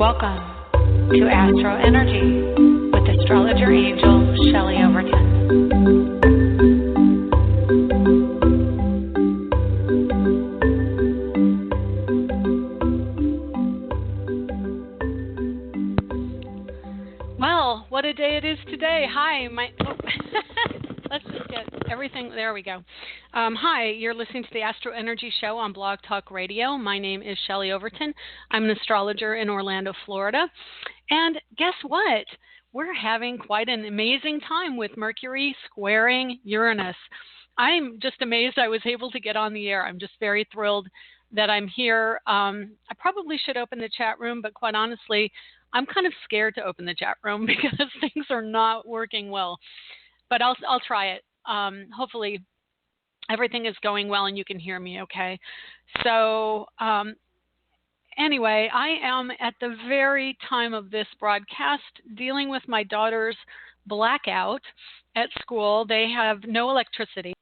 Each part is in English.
Welcome to AstroEnergy with astrologer angel Shelley Overton. Well, what a day it is today. Hi, let's just get everything. There we go. Hi, you're listening to the AstroEnergy show on Blog Talk Radio. My name is Shelley Overton. I'm an astrologer in Orlando, Florida. And guess what? We're having quite an amazing time with Mercury squaring Uranus. I'm just amazed I was able to get on the air. I'm just very thrilled that I'm here. I probably should open the chat room, but quite honestly, I'm kind of scared to open the chat room because things are not working well. But I'll try it. Hopefully everything is going well and you can hear me okay. So anyway, I am at the very time of this broadcast dealing with my daughter's blackout at school. They have no electricity.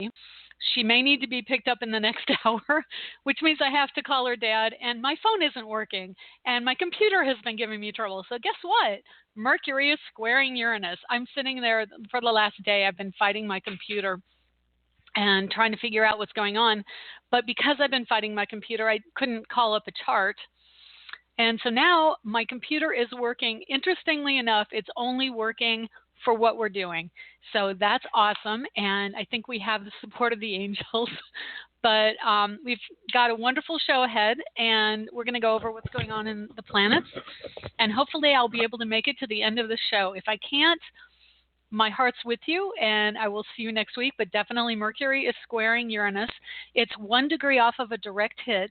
She may need to be picked up in the next hour, which means I have to call her dad, and my phone isn't working, and my computer has been giving me trouble. So guess what? Mercury is squaring Uranus. I'm sitting there for the last day. I've been fighting my computer and trying to figure out what's going on. But because I've been fighting my computer, I couldn't call up a chart. And so now my computer is working. Interestingly enough, it's only working for what we're doing. So that's awesome. And I think we have the support of the angels. But we've got a wonderful show ahead, and we're going to go over what's going on in the planets. And hopefully I'll be able to make it to the end of the show. If I can't, my heart's with you, and I will see you next week. But definitely Mercury is squaring Uranus. It's 1 degree off of a direct hit.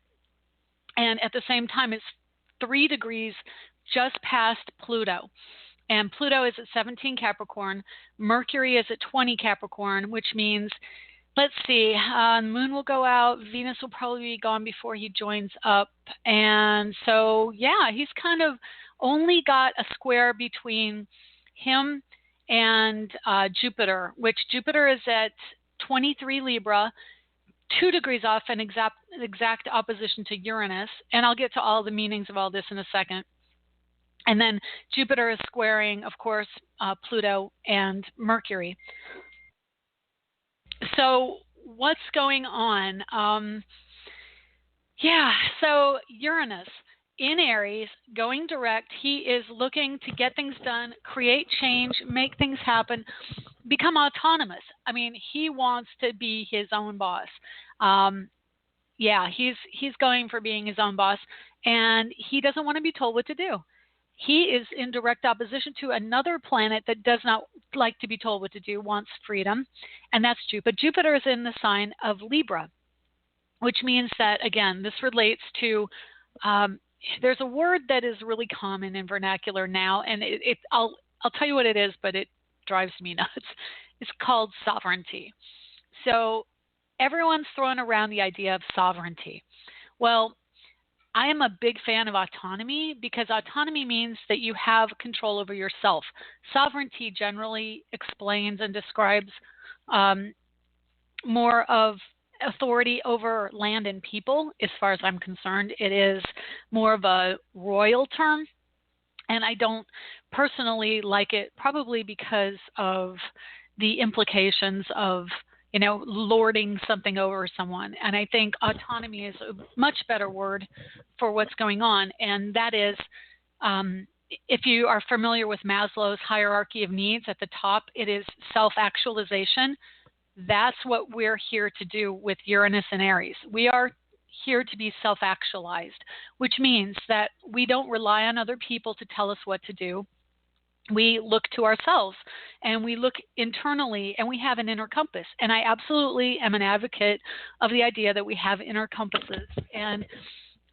And at the same time, it's 3 degrees just past Pluto. And Pluto is at 17 Capricorn. Mercury is at 20 Capricorn, which means, let's see, the moon will go out. Venus will probably be gone before he joins up. And so, yeah, he's kind of only got a square between him and Jupiter, which Jupiter is at 23 Libra, 2 degrees off an exact opposition to Uranus. And I'll get to all the meanings of all this in a second. And then Jupiter is squaring, of course, Pluto and Mercury. So what's going on? So Uranus in Aries, going direct. He is looking to get things done, create change, make things happen, become autonomous. I mean, he wants to be his own boss. He's going for being his own boss, and he doesn't want to be told what to do. He is in direct opposition to another planet that does not like to be told what to do, wants freedom, and that's Jupiter. Jupiter is in the sign of Libra, which means that, again, this relates to, there's a word that is really common in vernacular now, and I'll tell you what it is, but it drives me nuts. It's called sovereignty. So everyone's throwing around the idea of sovereignty. Well, I am a big fan of autonomy because autonomy means that you have control over yourself. Sovereignty generally explains and describes more of authority over land and people. As far as I'm concerned, it is more of a royal term, and I don't personally like it, probably because of the implications of lording something over someone. And I think autonomy is a much better word for what's going on. And that is, if you are familiar with Maslow's hierarchy of needs, at the top, it is self-actualization. That's what we're here to do with Uranus and Aries. We are here to be self-actualized, which means that we don't rely on other people to tell us what to do. We look to ourselves, and we look internally, and we have an inner compass. And I absolutely am an advocate of the idea that we have inner compasses, and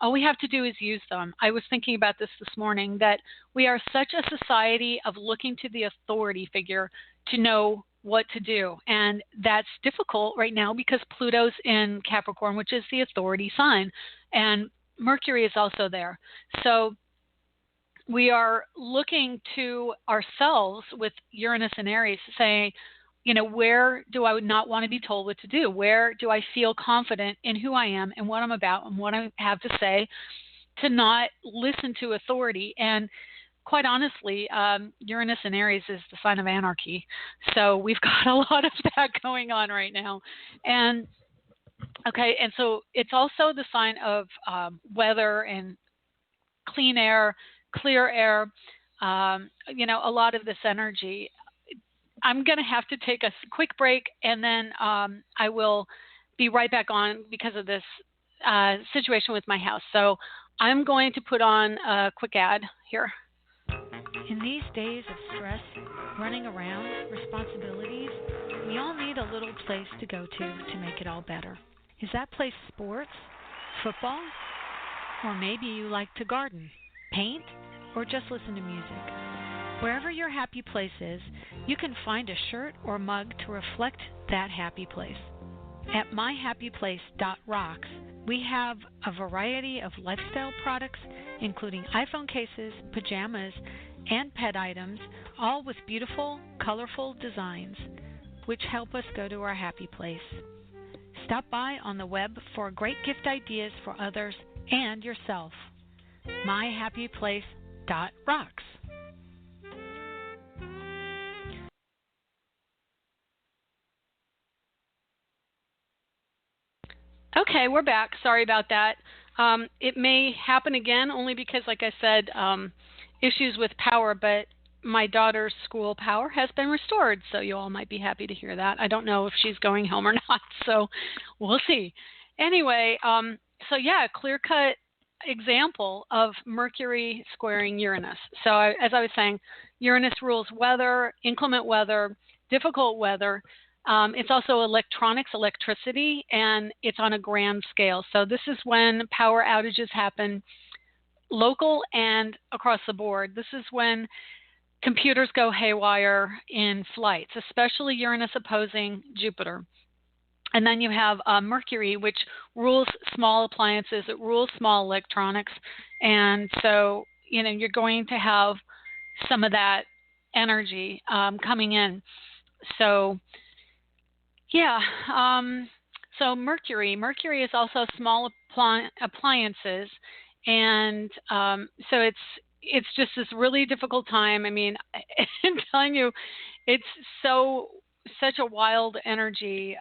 all we have to do is use them. I was thinking about this morning, that we are such a society of looking to the authority figure to know what to do. And that's difficult right now because Pluto's in Capricorn, which is the authority sign, and Mercury is also there. So we are looking to ourselves with Uranus and Aries, saying, where do I not want to be told what to do? Where do I feel confident in who I am and what I'm about and what I have to say? to not listen to authority. And quite honestly, Uranus in Aries is the sign of anarchy. So we've got a lot of that going on right now. And okay, and so it's also the sign of weather and clean air, clear air, a lot of this energy. I'm going to have to take a quick break, and then I will be right back on because of this situation with my house. So I'm going to put on a quick ad here. In these days of stress, running around, responsibilities, we all need a little place to go to make it all better. Is that place sports, football, or maybe you like to garden, paint, or just listen to music? Wherever your happy place is, you can find a shirt or mug to reflect that happy place. At myhappyplace.rocks, we have a variety of lifestyle products, including iPhone cases, pajamas, and pet items, all with beautiful, colorful designs, which help us go to our happy place. Stop by on the web for great gift ideas for others and yourself. myhappyplace.rocks. Okay, we're back. Sorry about that. It may happen again only because, like I said, issues with power, but my daughter's school power has been restored, so you all might be happy to hear that. I don't know if she's going home or not, so we'll see. Anyway, clear-cut example of Mercury squaring Uranus. So as I was saying, Uranus rules weather, inclement weather, difficult weather. It's also electronics, electricity, and it's on a grand scale. So this is when power outages happen local and across the board. This is when computers go haywire in flights, especially Uranus opposing Jupiter. And then you have Mercury, which rules small appliances. It rules small electronics. And so, you're going to have some of that energy coming in. So, yeah. So Mercury is also small appliances. And so it's just this really difficult time. I mean, I'm telling you, it's such a wild energy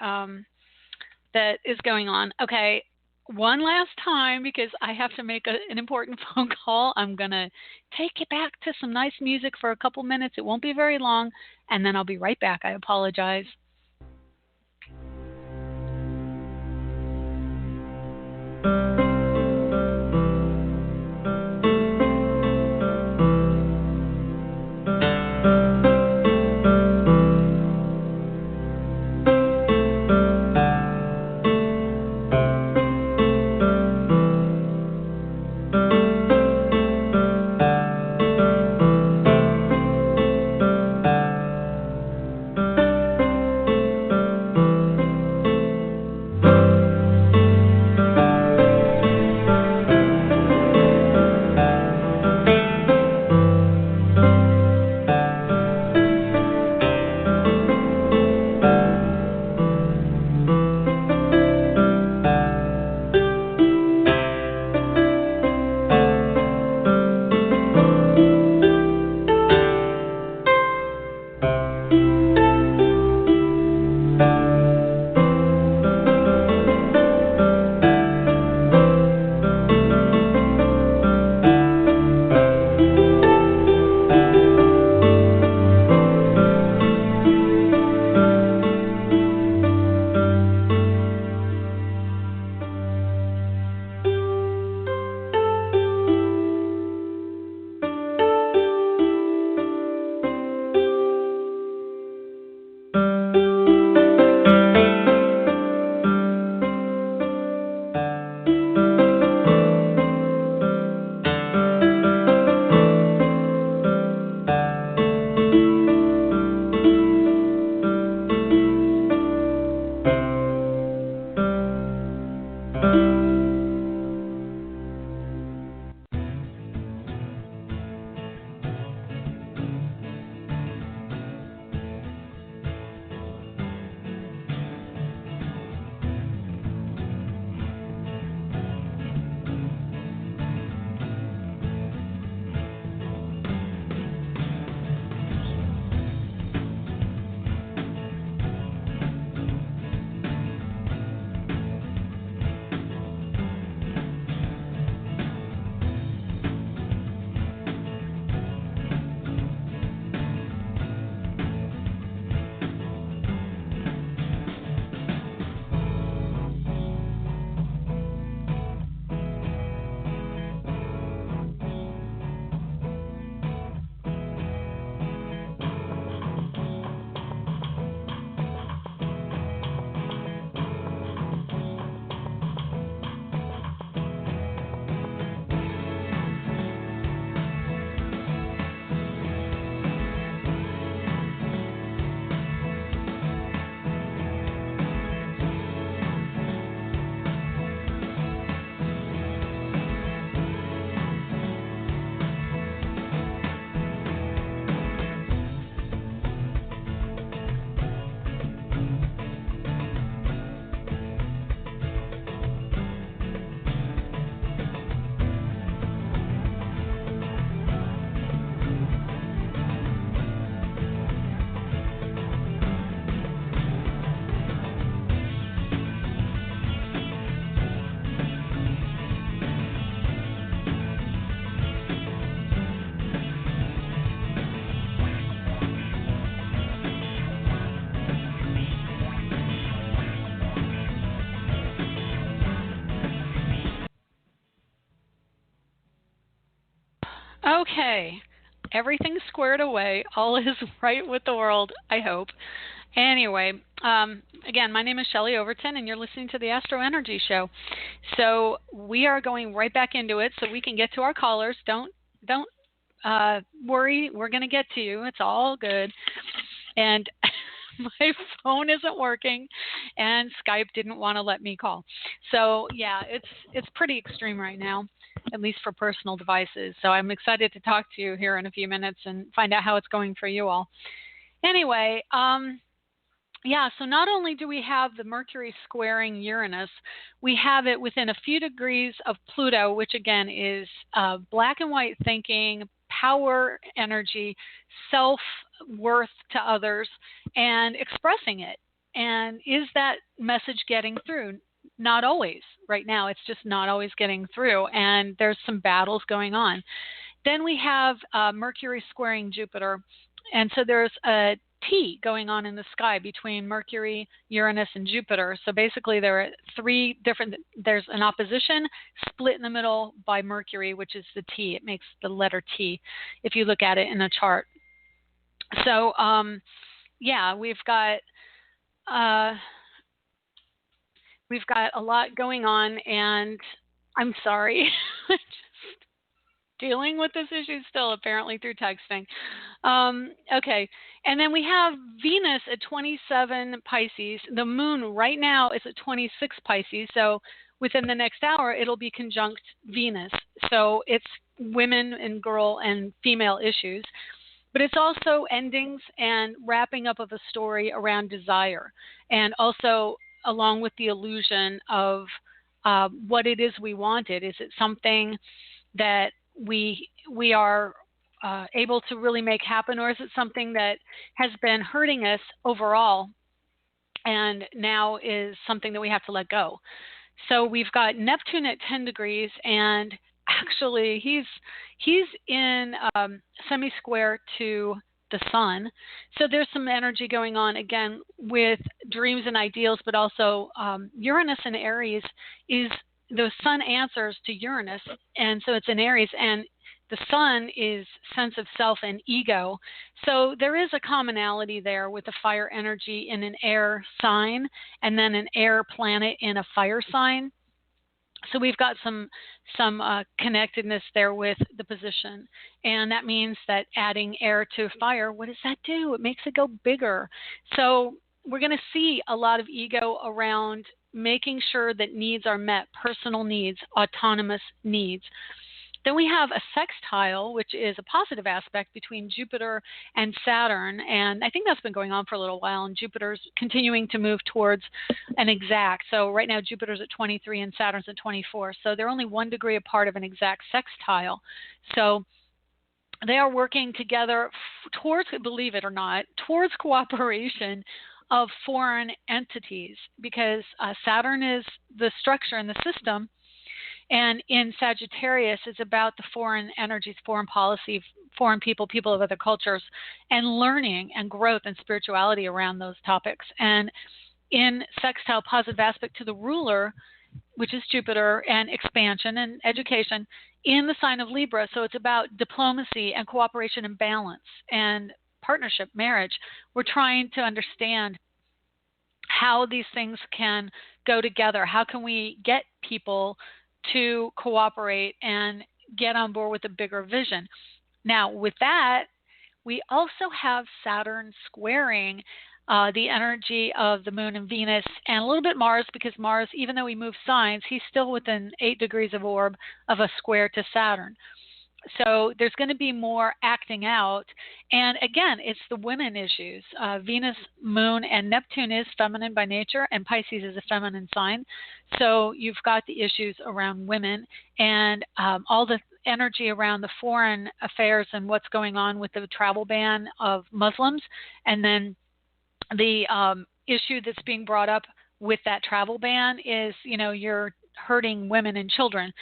that is going on. Okay, one last time because I have to make an important phone call. I'm going to take it back to some nice music for a couple minutes. It won't be very long, and then I'll be right back. I apologize. Okay. Everything's squared away. All is right with the world, I hope. Anyway, again, my name is Shelley Overton, and you're listening to the AstroEnergy Show. So we are going right back into it, so we can get to our callers. Don't worry, we're going to get to you. It's all good. And my phone isn't working, and Skype didn't want to let me call. So yeah, it's pretty extreme right now, at least for personal devices. So I'm excited to talk to you here in a few minutes and find out how it's going for you all. Anyway, yeah, so not only do we have the Mercury squaring Uranus, we have it within a few degrees of Pluto, which again is black and white thinking, power energy, self-worth to others, and expressing it. And is that message getting through? Not always. Right now, it's just not always getting through, and there's some battles going on. Then we have Mercury squaring Jupiter, and so there's a T going on in the sky between Mercury, Uranus, and Jupiter. So basically there are there's an opposition split in the middle by Mercury, which is the T. It makes the letter T if you look at it in a chart. So, yeah, we've got a lot going on, and I'm sorry. Dealing with this issue still, apparently, through texting. Okay, and then we have Venus at 27 Pisces. The moon right now is at 26 Pisces, so within the next hour, it'll be conjunct Venus. So it's women and girl and female issues, but it's also endings and wrapping up of a story around desire, and also along with the illusion of what it is we wanted. Is it something that we are able to really make happen, or is it something that has been hurting us overall and now is something that we have to let go? So we've got Neptune at 10 degrees, and actually he's in semi-square to the sun. So there's some energy going on again with dreams and ideals, but also Uranus in Aries is the sun answers to Uranus, and so it's in Aries, and the sun is sense of self and ego. So there is a commonality there with the fire energy in an air sign and then an air planet in a fire sign. So we've got some connectedness there with the position, and that means that adding air to fire, what does that do? It makes it go bigger. So we're going to see a lot of ego around making sure that needs are met, personal needs, autonomous needs. Then we have a sextile, which is a positive aspect between Jupiter and Saturn, and I think that's been going on for a little while, and Jupiter's continuing to move towards an exact. So right now Jupiter's at 23 and Saturn's at 24, so they're only 1 degree apart of an exact sextile. So they are working together towards, believe it or not, towards cooperation of foreign entities, because Saturn is the structure and the system, and in Sagittarius it's about the foreign energies, foreign policy, foreign people, people of other cultures, and learning and growth and spirituality around those topics. And in sextile positive aspect to the ruler, which is Jupiter, and expansion and education in the sign of Libra. So it's about diplomacy and cooperation and balance and partnership, marriage. We're trying to understand how these things can go together. How can we get people to cooperate and get on board with a bigger vision? Now, with that, we also have Saturn squaring the energy of the moon and Venus, and a little bit Mars, because Mars, even though he moves signs, he's still within 8 degrees of orb of a square to Saturn. So there's going to be more acting out. And again, it's the women issues. Venus, Moon, and Neptune is feminine by nature, and Pisces is a feminine sign. So you've got the issues around women and all the energy around the foreign affairs and what's going on with the travel ban of Muslims. And then the issue that's being brought up with that travel ban is, you're hurting women and children.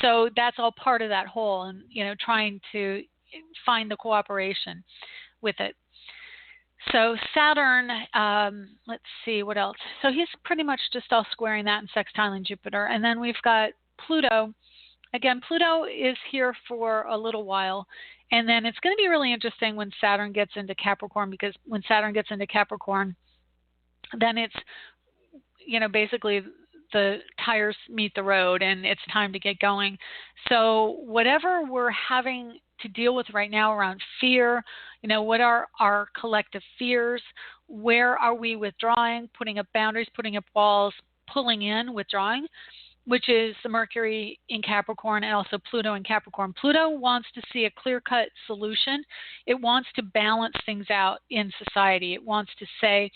So that's all part of that whole, and trying to find the cooperation with it. So Saturn, let's see what else. So he's pretty much just all squaring that and sextiling Jupiter. And then we've got Pluto again, Pluto is here for a little while, and then it's going to be really interesting when Saturn gets into Capricorn, because when Saturn gets into Capricorn, then it's, basically the tires meet the road and it's time to get going. So whatever we're having to deal with right now around fear, what are our collective fears? Where are we withdrawing, putting up boundaries, putting up walls, pulling in, withdrawing, which is the Mercury in Capricorn and also Pluto in Capricorn. Pluto wants to see a clear-cut solution. It wants to balance things out in society. It wants to say,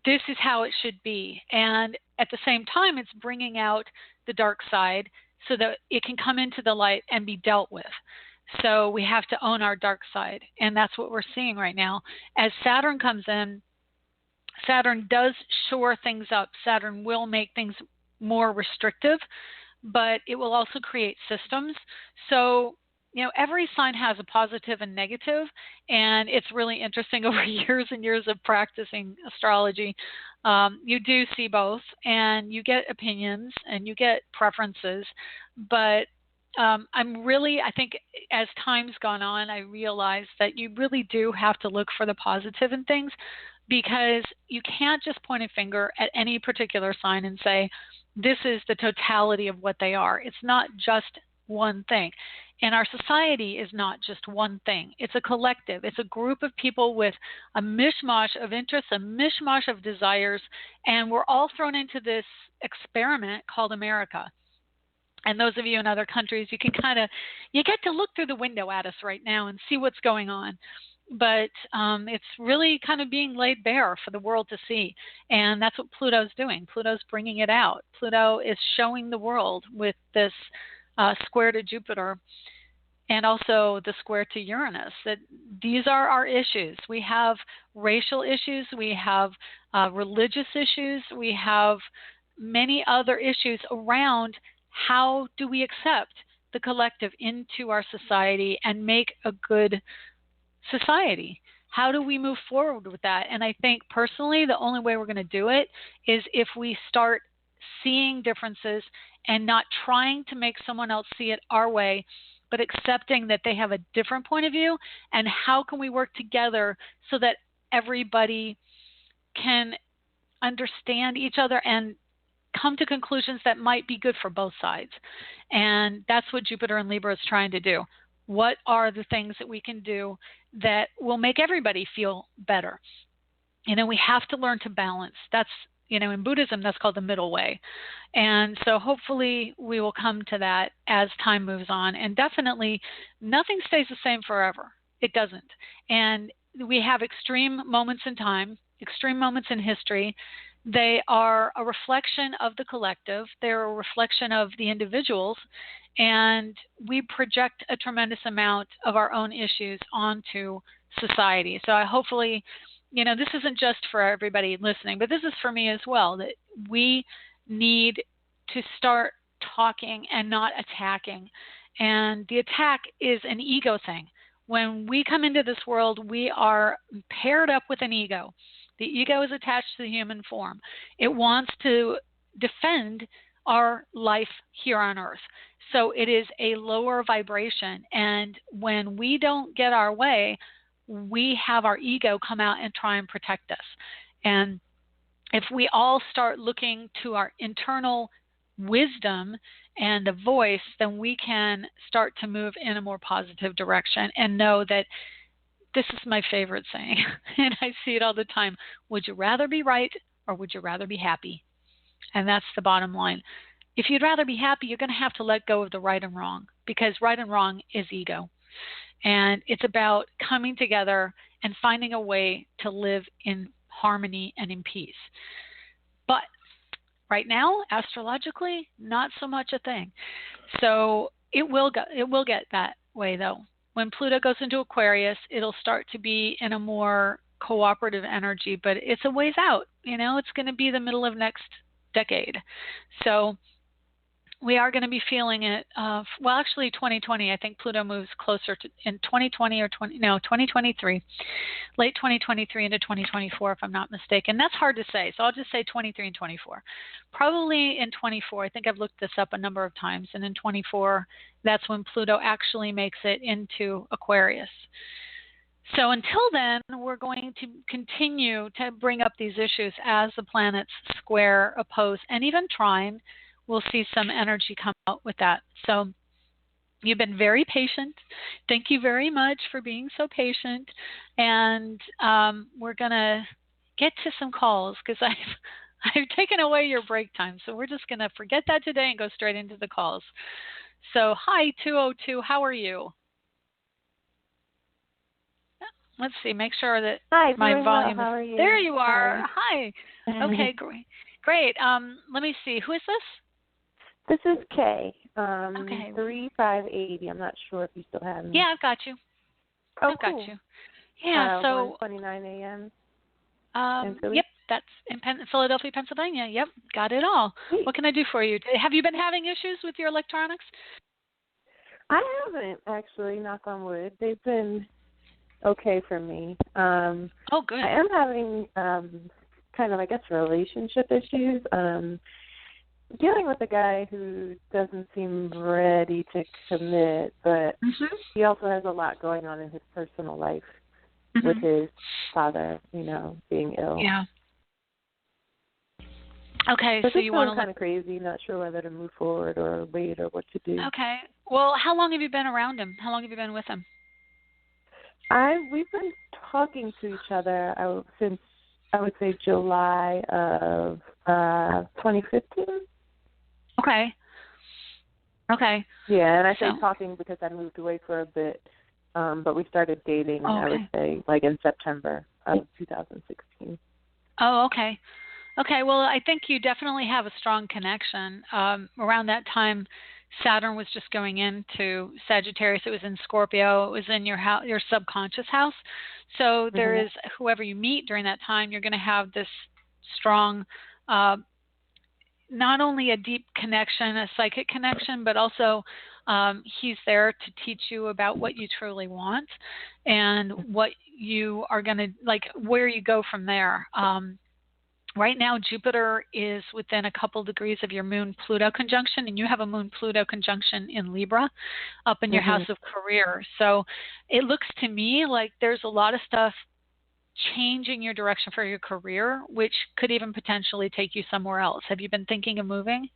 this is how it should be. And at the same time, it's bringing out the dark side so that it can come into the light and be dealt with. So we have to own our dark side. And that's what we're seeing right now. As Saturn comes in, Saturn does shore things up. Saturn will make things more restrictive, but it will also create systems. So, every sign has a positive and negative, and it's really interesting over years and years of practicing astrology. You do see both, and you get opinions and you get preferences, but I think as time's gone on, I realized that you really do have to look for the positive in things, because you can't just point a finger at any particular sign and say, this is the totality of what they are. It's not just one thing. And our society is not just one thing. It's a collective. It's a group of people with a mishmash of interests, a mishmash of desires, and we're all thrown into this experiment called America. And those of you in other countries, you get to look through the window at us right now and see what's going on. But it's really kind of being laid bare for the world to see. And that's what Pluto's doing. Pluto's bringing it out. Pluto is showing the world with this square to Jupiter and also the square to Uranus, that these are our issues. We have racial issues. We have religious issues. We have many other issues around how do we accept the collective into our society and make a good society. How do we move forward with that? And I think personally, the only way we're going to do it is if we start seeing differences and not trying to make someone else see it our way, but accepting that they have a different point of view, and how can we work together so that everybody can understand each other and come to conclusions that might be good for both sides. And that's what Jupiter in Libra is trying to do. What are the things that we can do that will make everybody feel better? We have to learn to balance. That's, in Buddhism, that's called the middle way. And so hopefully we will come to that as time moves on. And definitely nothing stays the same forever. It doesn't. And we have extreme moments in time, extreme moments in history. They are a reflection of the collective. They're a reflection of the individuals. And we project a tremendous amount of our own issues onto society. So I hopefully, this isn't just for everybody listening, but this is for me as well, that we need to start talking and not attacking. And the attack is an ego thing. When we come into this world, we are paired up with an ego. The ego is attached to the human form. It wants to defend our life here on Earth. So it is a lower vibration. And when we don't get our way, we have our ego come out and try and protect us. And if we all start looking to our internal wisdom and the voice, then we can start to move in a more positive direction and know that this is my favorite saying, and I see it all the time. Would you rather be right or would you rather be happy? And that's the bottom line. If you'd rather be happy, you're going to have to let go of the right and wrong, because right and wrong is ego. And it's about coming together and finding a way to live in harmony and in peace. But right now, astrologically, not so much a thing. So it will get that way, though. When Pluto goes into Aquarius, it'll start to be in a more cooperative energy, but it's a ways out. It's going to be the middle of next decade. So we are going to be feeling it. Well, actually, 2020. I think Pluto moves closer to in 2020 or 2023, late 2023 into 2024, if I'm not mistaken. That's hard to say, so I'll just say 23 and 24. Probably in 24. I think I've looked this up a number of times, and in 24, that's when Pluto actually makes it into Aquarius. So until then, we're going to continue to bring up these issues as the planets square, oppose, and even trine. We'll see some energy come out with that. So you've been very patient. Thank you very much for being so patient. And we're going to get to some calls because I've taken away your break time. So we're just going to forget that today and go straight into the calls. So hi, 202. How are you? Let's see. Make sure that my volume well. How is. are you? There you are. Hi. Okay, great. Great. Let me see. Who is this? This is Kay. Okay. 3580. I'm not sure if you still have me. Yeah, I've got you. Oh, I've cool. got you. Yeah. So. 1:29 a.m. Yep. That's in Philadelphia, Pennsylvania. Yep. Got it all. Sweet. What can I do for you? Have you been having issues with your electronics? I haven't actually. Knock on wood. They've been okay for me. Oh, good. I am having kind of, I guess, relationship issues. Dealing with a guy who doesn't seem ready to commit, but he also has a lot going on in his personal life with his father, being ill. Yeah. Okay, so you want to kind of crazy, not sure whether to move forward or wait or what to do. Okay. Well, how long have you been around him? How long have you been with him? We've been talking to each other since, I would say, July of 2015. Okay. Yeah, and I say talking because I moved away for a bit, but we started dating, I would say, like in September of 2016. Oh, okay. Okay, well, I think you definitely have a strong connection. Around that time, Saturn was just going into Sagittarius. It was in Scorpio. It was in your house, your subconscious house. So there is, whoever you meet during that time, you're going to have this strong, not only a deep connection, a psychic connection, but also he's there to teach you about what you truly want and what you are going to, like, where you go from there. Right now, Jupiter is within a couple degrees of your Moon-Pluto conjunction, and you have a Moon-Pluto conjunction in Libra up in your house of career. So it looks to me like there's a lot of stuff changing your direction for your career, which could even potentially take you somewhere else. Have you been thinking of moving?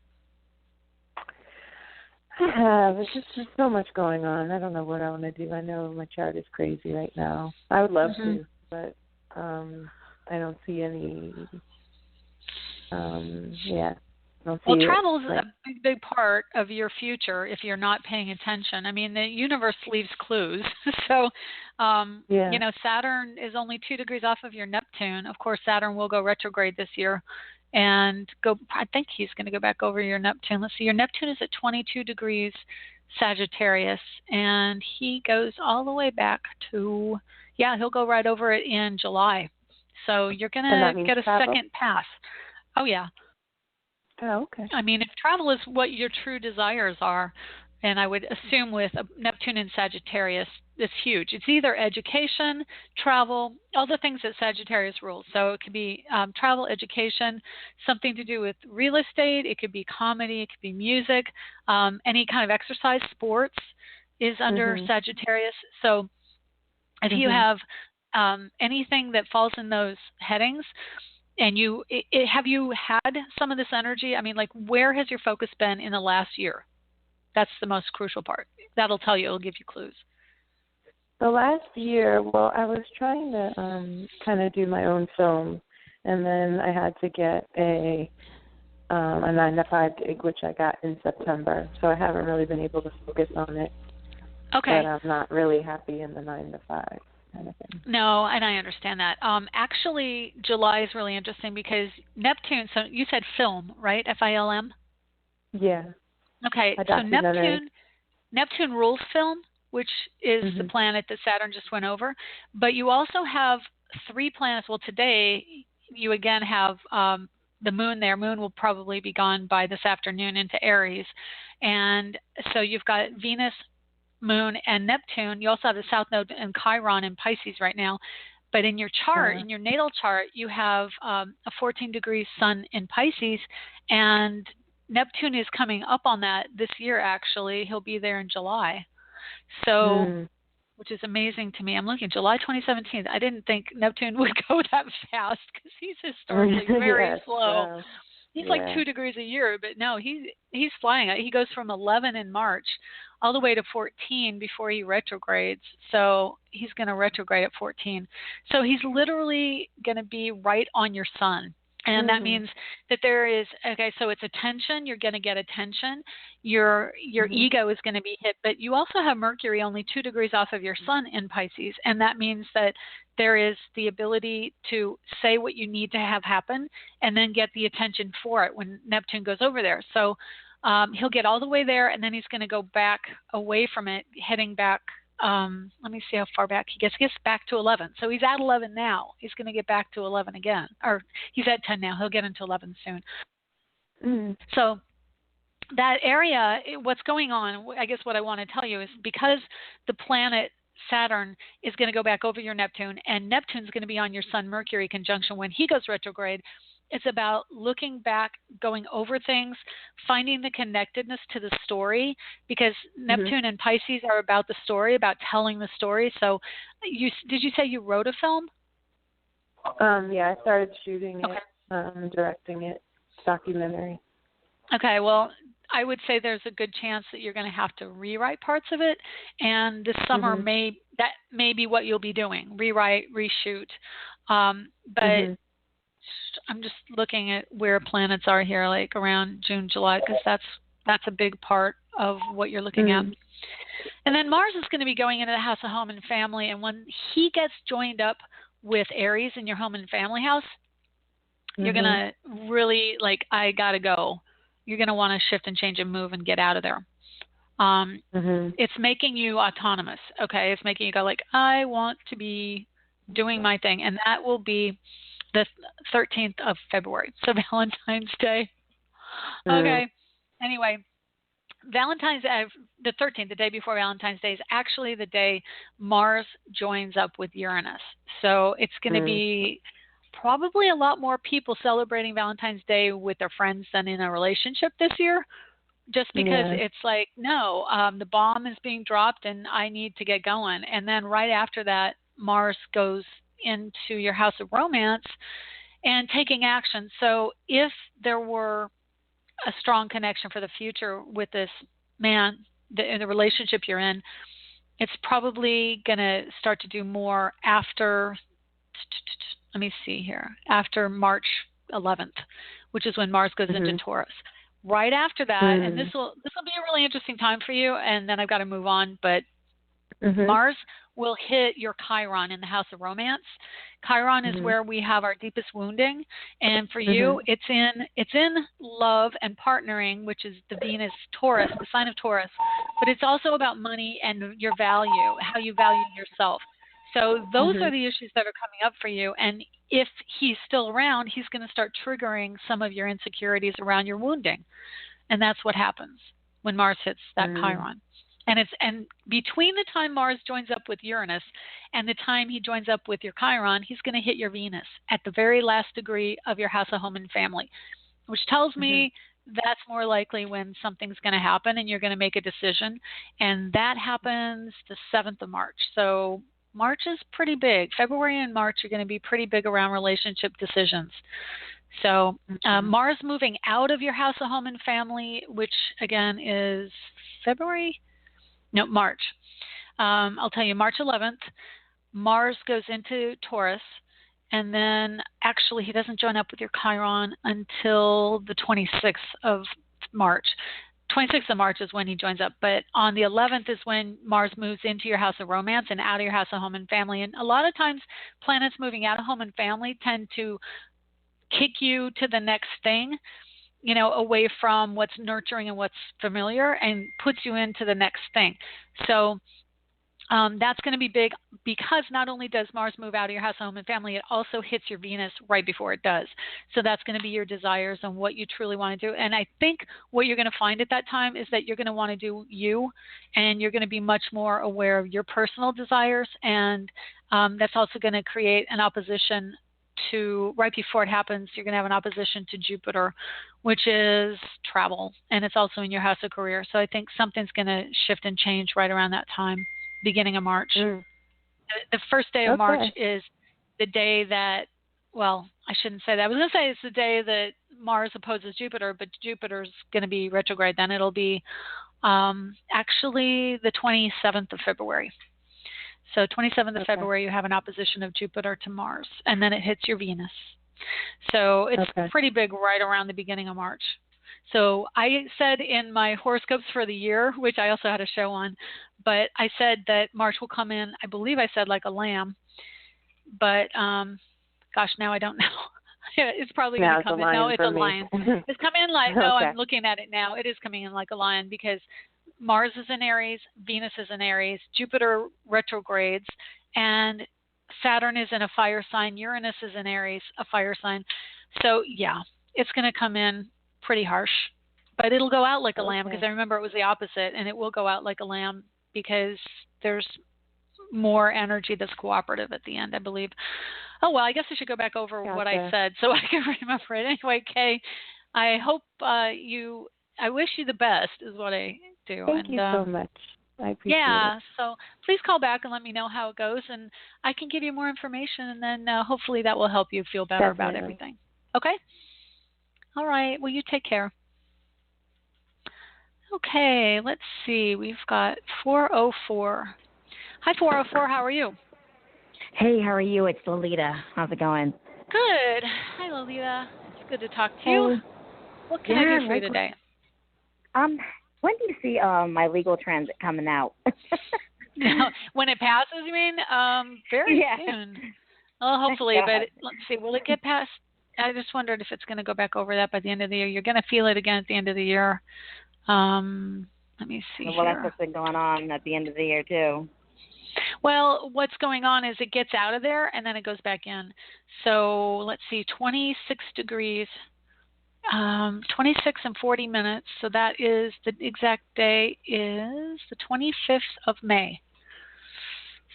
I have. It's just there's so much going on. I don't know what I want to do. I know my chart is crazy right now. I would love to, but I don't see any... travel is a big part of your future if you're not paying attention. I mean, the universe leaves clues. So, Saturn is only 2 degrees off of your Neptune. Of course, Saturn will go retrograde this year and I think he's going to go back over your Neptune. Let's see, your Neptune is at 22 degrees Sagittarius, and he goes all the way back to, he'll go right over it in July. So you're going to get a second pass. Oh, yeah. Oh, okay. I mean, if travel is what your true desires are, and I would assume with Neptune in Sagittarius, it's huge. It's either education, travel, all the things that Sagittarius rules. So it could be travel, education, something to do with real estate. It could be comedy. It could be music. Any kind of exercise, sports is under Sagittarius. So if you have anything that falls in those headings, and have you had some of this energy? I mean, like, where has your focus been in the last year? That's the most crucial part. That'll tell you. It'll give you clues. The last year, well, I was trying to kind of do my own film, and then I had to get a 9-to-5 gig, which I got in September. So I haven't really been able to focus on it. Okay. But I'm not really happy in the 9-to-5. Kind of thing. No, and I understand that. Actually, July is really interesting because Neptune, so you said film, right? F-I-L-M? Yeah. Okay, so Neptune rules film, which is the planet that Saturn just went over. But you also have 3 planets. Well, today you again have the moon there. Moon will probably be gone by this afternoon into Aries. And so you've got Venus, Moon, and Neptune. You also have the South Node and Chiron in Pisces right now. But in your chart, in your natal chart, you have a 14-degree sun in Pisces, and Neptune is coming up on that this year, actually. He'll be there in July. So, which is amazing to me. I'm looking, July 2017. I didn't think Neptune would go that fast because he's historically very slow. He's like 2 degrees a year, but no, he's flying. He goes from 11 in March all the way to 14 before he retrogrades. So he's going to retrograde at 14. So he's literally going to be right on your sun. And that means that there is, okay, so it's attention. You're going to get attention. Your ego is going to be hit. But you also have Mercury only 2 degrees off of your sun in Pisces. And that means that there is the ability to say what you need to have happen and then get the attention for it when Neptune goes over there. So he'll get all the way there, and then he's going to go back away from it, heading back. Let me see how far back he gets. He gets back to 11. So he's at 11 now. He's going to get back to 11 again. Or he's at 10 now. He'll get into 11 soon. So that area, what's going on, I guess what I want to tell you is because the planet Saturn is going to go back over your Neptune, and Neptune's going to be on your Sun Mercury conjunction when he goes retrograde. It's about looking back, going over things, finding the connectedness to the story, because Neptune and Pisces are about the story, about telling the story. So did you say you wrote a film? Yeah, I started shooting it, directing it, documentary. Okay, well, I would say there's a good chance that you're going to have to rewrite parts of it, and this summer that may be what you'll be doing, rewrite, reshoot. But I'm just looking at where planets are here, like around June, July, because that's a big part of what you're looking at. And then Mars is going to be going into the house of home and family, and when he gets joined up with Aries in your home and family house, you're going to really, like, I got to go. You're going to want to shift and change and move and get out of there. It's making you autonomous, okay? It's making you go, like, I want to be doing my thing, and that will be the 13th of February, so Valentine's Day. Okay. Anyway, Valentine's Day, the 13th, the day before Valentine's Day, is actually the day Mars joins up with Uranus. So it's going to be probably a lot more people celebrating Valentine's Day with their friends than in a relationship this year, just because it's like, no, the bomb is being dropped and I need to get going. And then right after that, Mars goes into your house of romance and taking action. So if there were a strong connection for the future with this man, the relationship you're in, it's probably going to start to do more after, let me see here, after March 11th, which is when Mars goes into Taurus. Right after that, and this will be a really interesting time for you, and then I've got to move on, but Mars will hit your Chiron in the house of romance. Chiron is where we have our deepest wounding, and for you, it's in love and partnering, which is the Venus Taurus, the sign of Taurus. But it's also about money and your value, how you value yourself. So those are the issues that are coming up for you. And if he's still around, he's going to start triggering some of your insecurities around your wounding, and that's what happens when Mars hits that Chiron. And between the time Mars joins up with Uranus and the time he joins up with your Chiron, he's going to hit your Venus at the very last degree of your house of home and family, which tells me that's more likely when something's going to happen and you're going to make a decision. And that happens the 7th of March. So March is pretty big. February and March are going to be pretty big around relationship decisions. So Mars moving out of your house of home and family, which again is March. I'll tell you, March 11th, Mars goes into Taurus, and then actually he doesn't join up with your Chiron until the 26th of March. 26th of March is when he joins up, but on the 11th is when Mars moves into your house of romance and out of your house of home and family. And a lot of times planets moving out of home and family tend to kick you to the next thing, away from what's nurturing and what's familiar, and puts you into the next thing. So That's going to be big because not only does Mars move out of your house, home, and family, it also hits your Venus right before it does. So that's going to be your desires and what you truly want to do. And I think what you're going to find at that time is that you're going to want to do you, and you're going to be much more aware of your personal desires. And that's also going to create an opposition to, right before it happens, you're going to have an opposition to Jupiter, which is travel. And it's also in your house of career. So I think something's going to shift and change right around that time. Beginning of March. The first day of March is the day that, well, I shouldn't say that. I was going to say it's the day that Mars opposes Jupiter, but Jupiter's going to be retrograde then. It'll be actually the 27th of February. So 27th of February, you have an opposition of Jupiter to Mars, and then it hits your Venus. So it's pretty big right around the beginning of March. So I said in my horoscopes for the year, which I also had a show on, but I said that March will come in, I believe I said like a lamb, but gosh, now I don't know. It's probably going to come in. No, it's a lion. It's coming in like, no, I'm looking at it now. It is coming in like a lion because Mars is in Aries, Venus is in Aries, Jupiter retrogrades, and Saturn is in a fire sign. Uranus is in Aries, a fire sign. So yeah, it's going to come in pretty harsh, but it'll go out like a lamb because I remember it was the opposite, and it will go out like a lamb because there's more energy that's cooperative at the end, I believe. Oh, well, I guess I should go back over what I said so I can remember it. Anyway, Kay, I hope I wish you the best is what I do. Thank you so much. I appreciate it. Yeah, so please call back and let me know how it goes, and I can give you more information, and then hopefully that will help you feel better about everything. Okay? All right. Well, you take care. Okay, let's see. We've got 404. Hi, 404. How are you? Hey, how are you? It's Lolita. How's it going? Good. Hi, Lolita. It's good to talk to you. What can I do for you today? When do you see my legal transit coming out? When it passes, you mean? Very soon. Well, hopefully, but let's see. Will it get past? I just wondered if it's going to go back over that by the end of the year. You're going to feel it again at the end of the year. Let me see Well, that's what's been going on at the end of the year, too. Well, what's going on is it gets out of there, and then it goes back in. So let's see, 26 degrees, 26 and 40 minutes. So that is, the exact day is the 25th of May.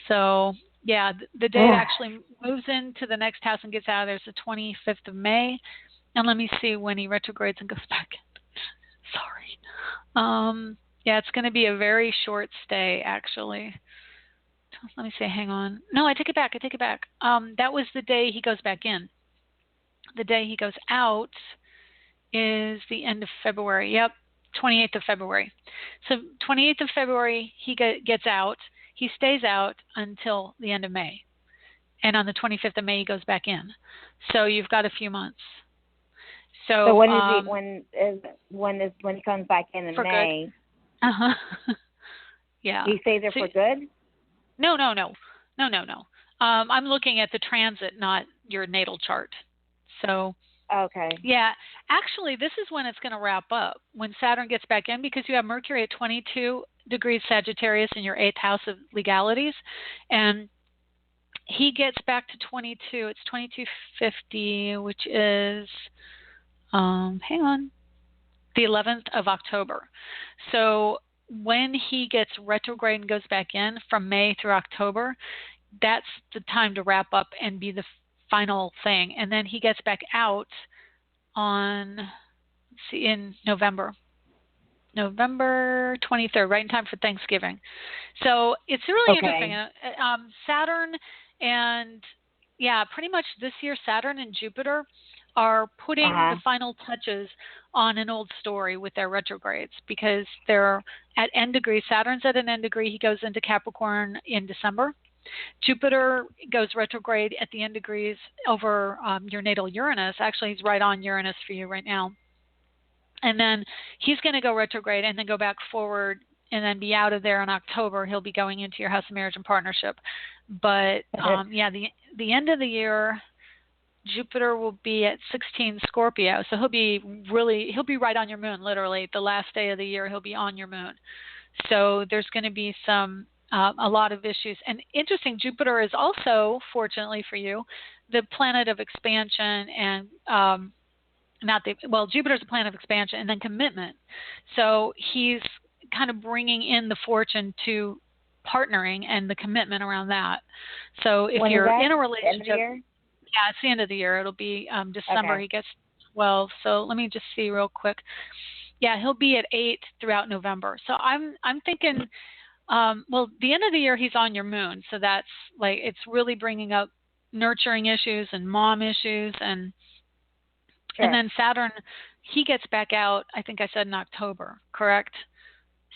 So yeah, the day it actually moves into the next house and gets out of there is the 25th of May. And let me see when he retrogrades and goes back in. Sorry. Yeah, it's going to be a very short stay, actually. Let me see. Hang on. No, I take it back. That was the day he goes back in. The day he goes out is the end of February. Yep, 28th of February. So 28th of February, he gets out. He stays out until the end of May. And on the 25th of May, he goes back in. So you've got a few months. So when he comes back in May? Good. Yeah. He stays there for good? No. I'm looking at the transit, not your natal chart. So. Okay. Yeah. Actually, this is when it's going to wrap up, when Saturn gets back in, because you have Mercury at 22 degrees Sagittarius in your 8th house of legalities. And he gets back to 22. It's 2250, which is, hang on, the 11th of October. So when he gets retrograde and goes back in from May through October, that's the time to wrap up and be the final thing. And then he gets back out on, in November 23rd, right in time for Thanksgiving. So it's really interesting. Saturn and, pretty much this year, Saturn and Jupiter are putting the final touches on an old story with their retrogrades because they're at end degree. Saturn's at an end degree. He goes into Capricorn in December. Jupiter goes retrograde at the end degrees over your natal Uranus. Actually, he's right on Uranus for you right now. And then he's going to go retrograde and then go back forward and then be out of there in October. He'll be going into your house of marriage and partnership. But, the end of the year, Jupiter will be at 16 Scorpio. So he'll be right on your moon, literally. The last day of the year, he'll be on your moon. So there's going to be some a lot of issues. And interesting, Jupiter is also, fortunately for you, the planet of expansion and Jupiter's a planet of expansion and then commitment. So he's kind of bringing in the fortune to partnering and the commitment around that. So if you're in a relationship, yeah, it's the end of the year. It'll be December. Okay. He gets 12. So let me just see real quick. Yeah, he'll be at 8 throughout November. So I'm thinking, the end of the year he's on your moon. So that's like, it's really bringing up nurturing issues and mom issues and then Saturn, he gets back out, I think I said in October, correct?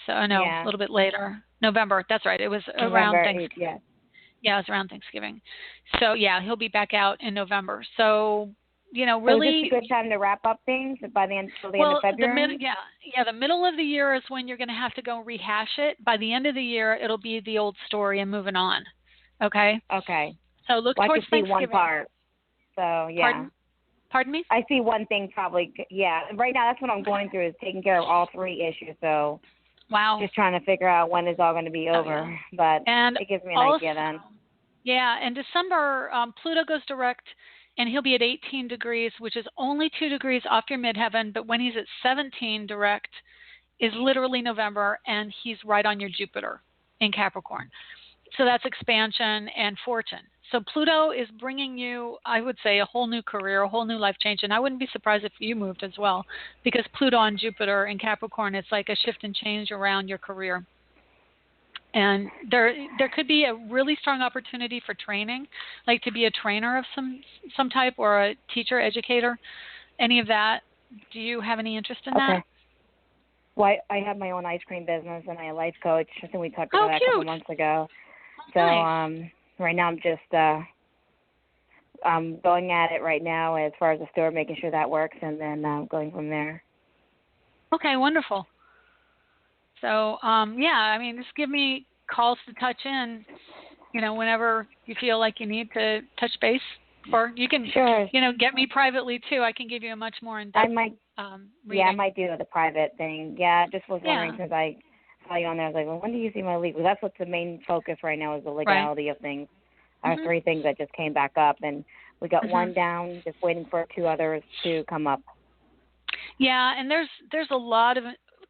So no, a little bit later. November, that's right. It was around Thanksgiving. Yeah, it was around Thanksgiving. So yeah, he'll be back out in November. So, really. So is this a good time to wrap up things by the end of February? The middle of the year is when you're going to have to go rehash it. By the end of the year, it'll be the old story and moving on. Okay? Okay. So look towards Thanksgiving. I can see one part. So, yeah. Pardon me? I see one thing probably, yeah. Right now, that's what I'm going through is taking care of all 3 issues. So, wow. Just trying to figure out when it's all going to be over. But it gives me an idea then. Yeah, in December, Pluto goes direct, and he'll be at 18 degrees, which is only 2 degrees off your midheaven. But when he's at 17 direct is literally November, and he's right on your Jupiter in Capricorn. So that's expansion and fortune. So Pluto is bringing you, I would say, a whole new career, a whole new life change. And I wouldn't be surprised if you moved as well, because Pluto and Jupiter in Capricorn, it's like a shift and change around your career. And there could be a really strong opportunity for training, like to be a trainer of some type or a teacher, educator, any of that. Do you have any interest in that? Well, I have my own ice cream business and I'm a life coach. I think we talked about that a couple months ago. So nice. Right now I'm just going at it right now as far as the store, making sure that works, and then going from there. Okay, wonderful. So, just give me calls to touch in, whenever you feel like you need to touch base. Or you can, get me privately, too. I can give you a much more in-depth reading. Yeah, I might do the private thing. Yeah, just was wondering because I saw you on there. I was like, well, when do you see my legal? That's what's the main focus right now is the legality of things. Our 3 things that just came back up, and we got 1 down, just waiting for 2 others to come up. Yeah, and there's a lot of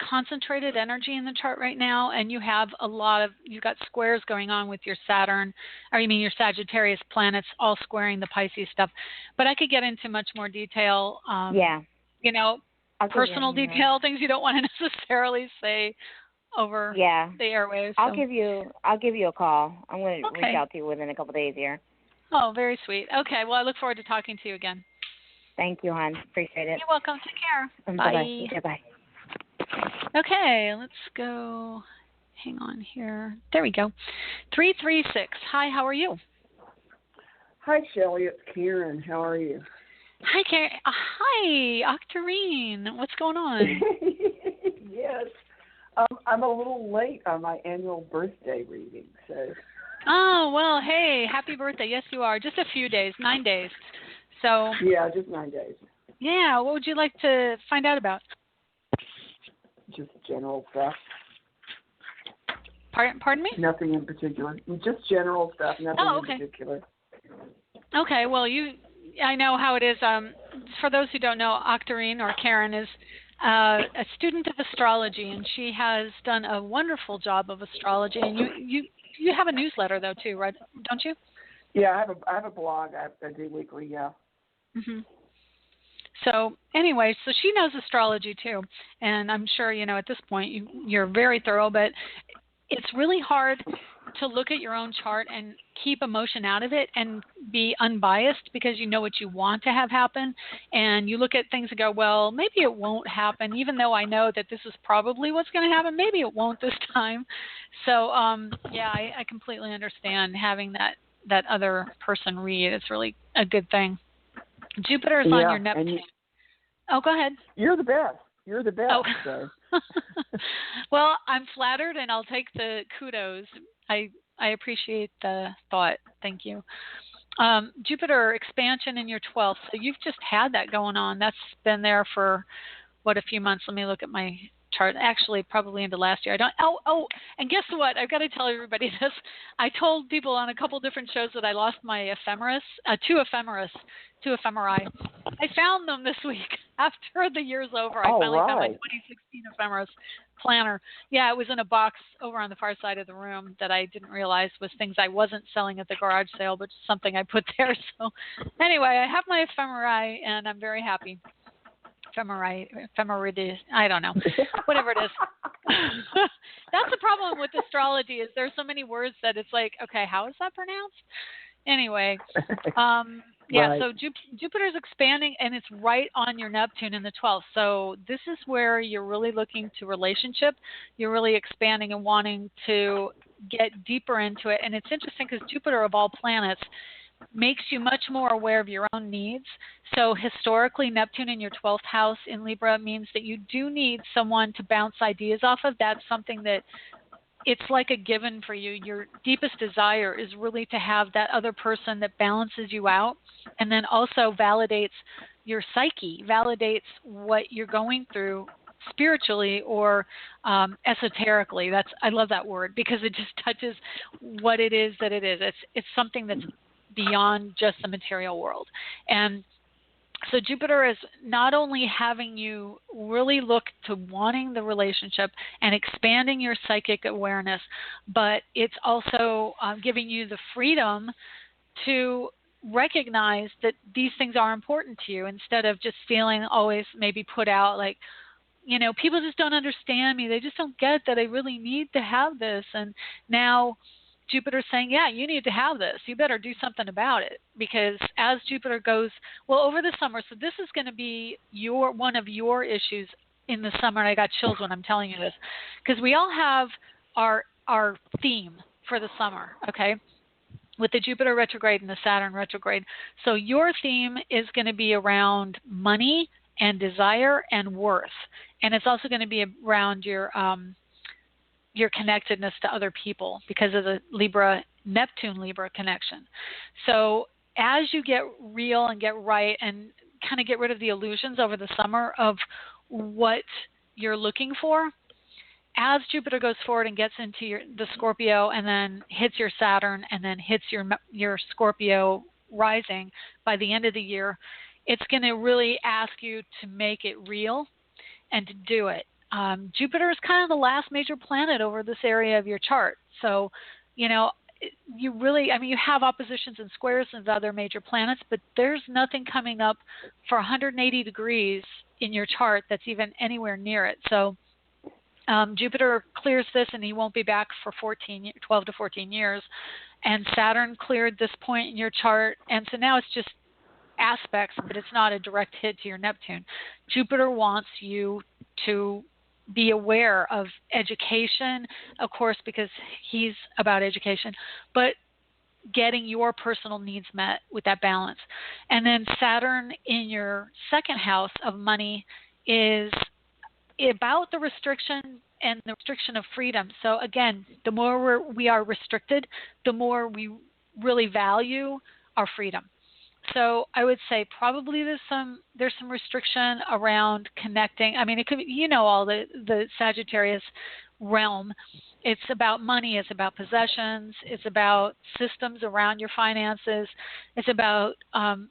concentrated energy in the chart right now, and you've got squares going on with your your Sagittarius planets all squaring the Pisces stuff. But I could get into much more detail. Personal detail, things you don't want to necessarily say over the airwaves. I'll give you a call. I'm going to reach out to you within a couple of days here. Oh, very sweet. Okay, well, I look forward to talking to you again. Thank you, hon. Appreciate it. You're welcome. Take care. Bye. Yeah, bye. Okay, let's go. Hang on here. There we go. 336. Hi, how are you? Hi, Shelley. It's Karen. How are you? Hi, Karen. Hi, Octarine. What's going on? Yes. I'm a little late on my annual birthday reading, so. Oh, well, hey, happy birthday. Yes, you are. Just a few days, 9 days. So. Yeah, just 9 days. Yeah, what would you like to find out about? Just general stuff. Pardon me? Nothing in particular. Just general stuff, nothing in particular. Okay, well, I know how it is. For those who don't know, Octarine, or Karen, is a student of astrology, and she has done a wonderful job of astrology. And you have a newsletter, though, too, right? Don't you? Yeah, I have a blog. I do weekly, yeah. Mm-hmm. So anyway, so she knows astrology too, and I'm sure at this point you're very thorough. But it's really hard to look at your own chart and keep emotion out of it and be unbiased, because you know what you want to have happen, and you look at things and go, well, maybe it won't happen, even though I know that this is probably what's going to happen. Maybe it won't this time. So I completely understand having that other person read. It's really a good thing. Jupiter is on your Neptune. Oh, go ahead. You're the best. Oh. So. Well, I'm flattered, and I'll take the kudos. I appreciate the thought. Thank you. Jupiter expansion in your 12th. So you've just had that going on. That's been there for, a few months. Let me look at my chart. Actually, probably into last year. And guess what? I've got to tell everybody this. I told people on a couple different shows that I lost my two ephemerae. I found them this week after the year's over. I finally found my 2016 ephemeris planner. Yeah, it was in a box over on the far side of the room that I didn't realize was things I wasn't selling at the garage sale, but something I put there. So anyway, I have my ephemerae, and I'm very happy. Ephemeridis, I don't know, whatever it is. That's the problem with astrology is there's so many words that it's like, okay, how is that pronounced? Anyway, yeah, right. So Jupiter's expanding, and it's right on your Neptune in the 12th. So this is where you're really looking to relationship. You're really expanding and wanting to get deeper into it. And it's interesting because Jupiter, of all planets, makes you much more aware of your own needs. So historically, Neptune in your 12th house in Libra means that you do need someone to bounce ideas off of. That's something that it's like a given for you. Your deepest desire is really to have that other person that balances you out and then also validates your psyche, validates what you're going through spiritually or esoterically. I love that word because it just touches what it is that it is. It's something that's beyond just the material world. And so Jupiter is not only having you really look to wanting the relationship and expanding your psychic awareness, but it's also giving you the freedom to recognize that these things are important to you instead of just feeling always maybe put out like, you know, people just don't understand me. They just don't get that I really need to have this. And now Jupiter's saying, yeah, you need to have this. You better do something about it because as Jupiter goes, well, over the summer, so this is going to be one of your issues in the summer. And I got chills when I'm telling you this because we all have our theme for the summer, okay, with the Jupiter retrograde and the Saturn retrograde. So your theme is going to be around money and desire and worth. And it's also going to be around your connectedness to other people because of the Neptune-Libra connection. So as you get real and get right and kind of get rid of the illusions over the summer of what you're looking for, as Jupiter goes forward and gets into the Scorpio and then hits your Saturn and then hits your Scorpio rising by the end of the year, it's going to really ask you to make it real and to do it. Jupiter is kind of the last major planet over this area of your chart. So, you know, you have oppositions and squares and other major planets, but there's nothing coming up for 180 degrees in your chart that's even anywhere near it. So Jupiter clears this and he won't be back for 12 to 14 years. And Saturn cleared this point in your chart. And so now it's just aspects, but it's not a direct hit to your Neptune. Jupiter wants you to be aware of education, of course, because he's about education, but getting your personal needs met with that balance. And then Saturn in your second house of money is about the restriction and the restriction of freedom. So again, the more we are restricted, the more we really value our freedom. So I would say probably there's some restriction around connecting. I mean, it could be, all the Sagittarius realm. It's about money. It's about possessions. It's about systems around your finances. It's about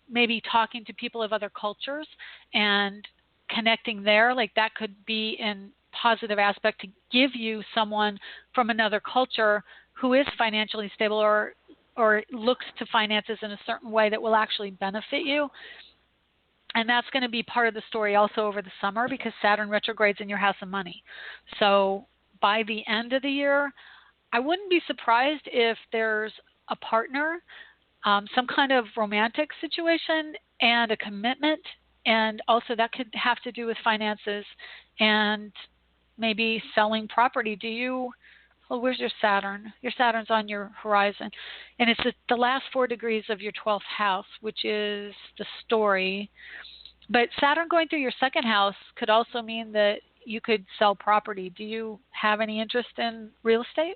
maybe talking to people of other cultures and connecting there. Like that could be in positive aspect to give you someone from another culture who is financially stable or looks to finances in a certain way that will actually benefit you. And that's going to be part of the story also over the summer because Saturn retrogrades in your house of money. So by the end of the year, I wouldn't be surprised if there's a partner, some kind of romantic situation and a commitment. And also that could have to do with finances and maybe selling property. Well, where's your Saturn? Your Saturn's on your horizon. And it's the last 4 degrees of your 12th house, which is the story. But Saturn going through your second house could also mean that you could sell property. Do you have any interest in real estate?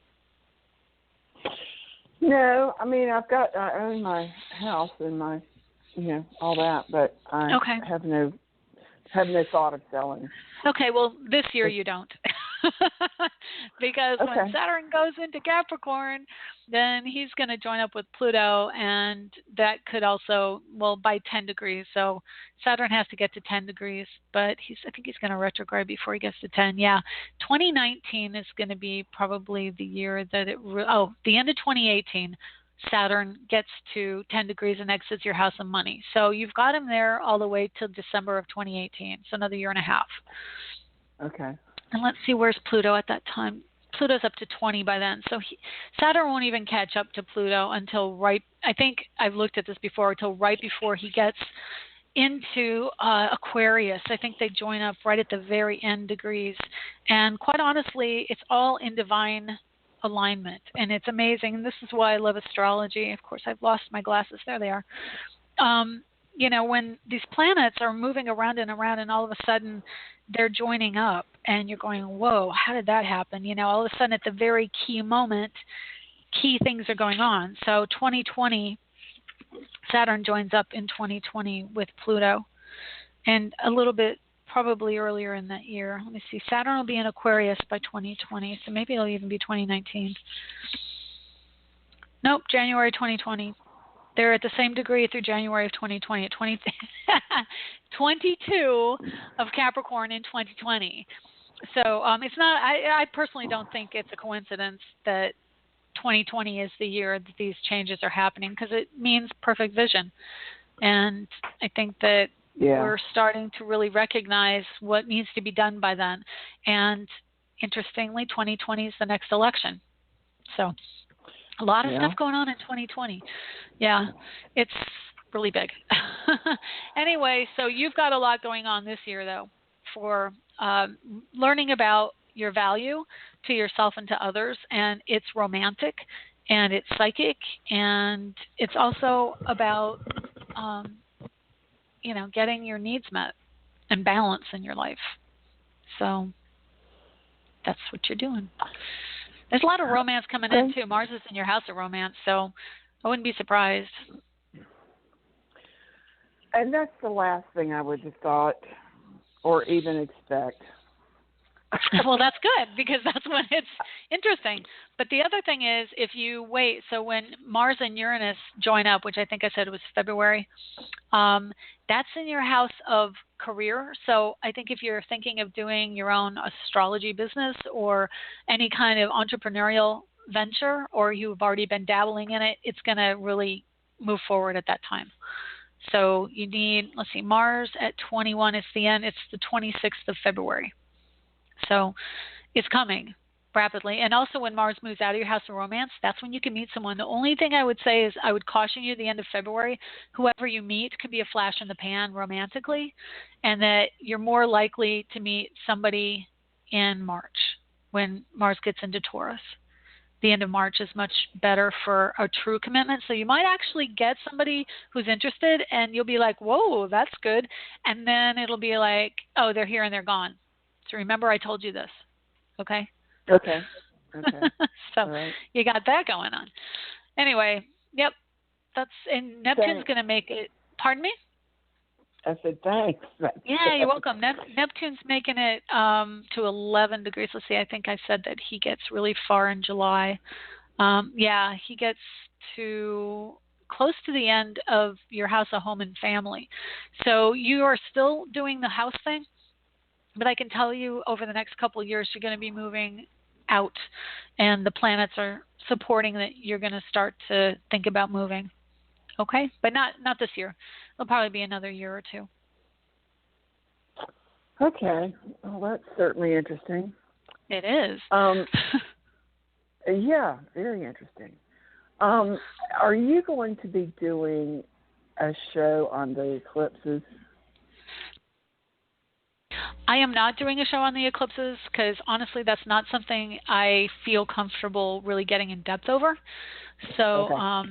No, I mean, I own my house and my, all that, but I have no have no thought of selling. Okay, well, this year you don't. Because when Saturn goes into Capricorn, then he's going to join up with Pluto, and that could also, by 10 degrees. So Saturn has to get to 10 degrees, but I think he's going to retrograde before he gets to 10. Yeah, 2019 is going to be probably the year that the end of 2018, Saturn gets to 10 degrees and exits your house of money. So you've got him there all the way till December of 2018, so another year and a half. Okay. And let's see, where's Pluto at that time? Pluto's up to 20 by then. So Saturn won't even catch up to Pluto until I think I've looked at this before, until right before he gets into Aquarius. I think they join up right at the very end degrees. And quite honestly, it's all in divine alignment. And it's amazing. And this is why I love astrology. Of course, I've lost my glasses. There they are. When these planets are moving around and around, and all of a sudden they're joining up, and you're going, whoa, how did that happen? All of a sudden at the very key moment, key things are going on. So 2020, Saturn joins up in 2020 with Pluto, and a little bit probably earlier in that year. Let me see. Saturn will be in Aquarius by 2020, so maybe it'll even be 2019. Nope, January 2020. They're at the same degree through January of 2020. 22 of Capricorn in 2020. So it's not. I personally don't think it's a coincidence that 2020 is the year that these changes are happening, because it means perfect vision, and I think that we're starting to really recognize what needs to be done by then. And interestingly, 2020 is the next election. So a lot of stuff going on in 2020. Yeah, it's really big. Anyway, so you've got a lot going on this year, though, for learning about your value to yourself and to others. And it's romantic, and it's psychic, and it's also about, getting your needs met and balance in your life. So that's what you're doing. There's a lot of romance coming in, too. Mars is in your house of romance, so I wouldn't be surprised. And that's the last thing I would have thought or even expect. Well, that's good, because that's when it's interesting. But the other thing is, if you wait, so when Mars and Uranus join up, which I think I said was February, that's in your house of career. So I think if you're thinking of doing your own astrology business or any kind of entrepreneurial venture, or you've already been dabbling in it, it's going to really move forward at that time. So you need, Mars at 21 is the end. It's the 26th of February. So it's coming rapidly. And also when Mars moves out of your house of romance, that's when you can meet someone. The only thing I would say is I would caution you at the end of February, whoever you meet could be a flash in the pan romantically, and that you're more likely to meet somebody in March when Mars gets into Taurus. The end of March is much better for a true commitment. So you might actually get somebody who's interested, and you'll be like, whoa, that's good. And then it'll be like, oh, they're here and they're gone. So remember, I told you this. Okay? Okay. So you got that going on. Anyway, yep. And Neptune's going to make it. Pardon me? I said, thanks. Yeah, you're welcome. Neptune's making it to 11 degrees. Let's see, I think I said that he gets really far in July. He gets to close to the end of your house of home and family. So you are still doing the house thing, but I can tell you over the next couple of years, you're going to be moving out, and the planets are supporting that you're going to start to think about moving. Okay? But not this year. It'll probably be another year or two. Okay. Well, that's certainly interesting. It is. Yeah, very interesting. Are you going to be doing a show on the eclipses? I am not doing a show on the eclipses because honestly, that's not something I feel comfortable really getting in depth over. So, okay. I'll